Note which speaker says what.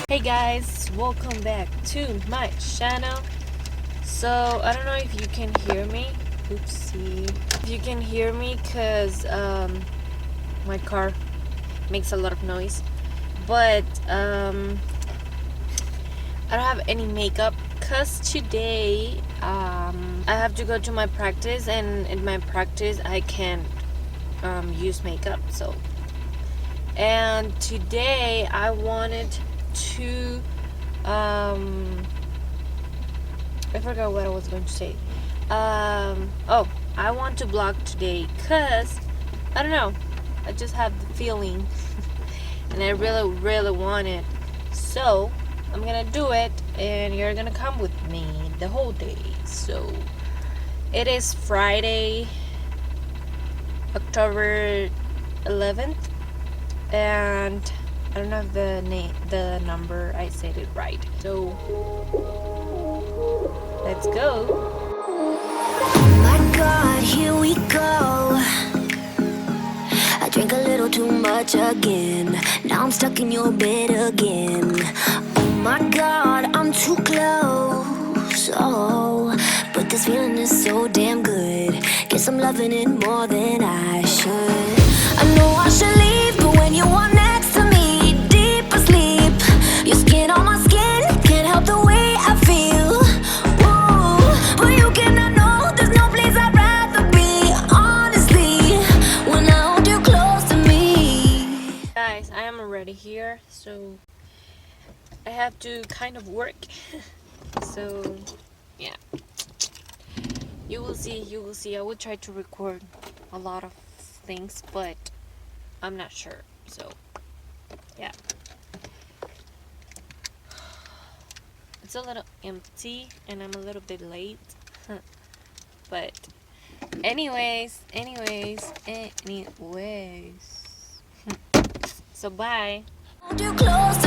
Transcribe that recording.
Speaker 1: Hey guys, welcome back to my channel. So I don't know if you can hear me. Oopsie. If you can hear me, cause my car makes a lot of noise. But I don't have any makeup, cause today I have to go to my practice, and in my practice I can't use makeup. So, and today I wanted to I forgot what I was going to say. Oh, I want to vlog today because I don't know, I just have the feeling and I really want it, so I'm gonna do it and you're gonna come with me the whole day. So it is Friday, October 11th, and I don't know if the number I said it right. So let's go.
Speaker 2: Oh my God, here we go. I drank a little too much again. Now I'm stuck in your bed again. Oh my God, I'm too close. Oh, but this feeling is so damn good. Guess I'm loving it more than I should. I know I should leave, but when you are next to me, deep asleep, your skin on my skin, can't help the way I feel. Ooh, but you cannot know there's no place I'd rather be, honestly, when I hold you close to me.
Speaker 1: Guys, I am already here, so I have to kind of work. So yeah, you will see. I will try to record a lot of things, but I'm not sure. So yeah, it's a little empty and I'm a little bit late. But anyways. So bye.
Speaker 2: Hold you close to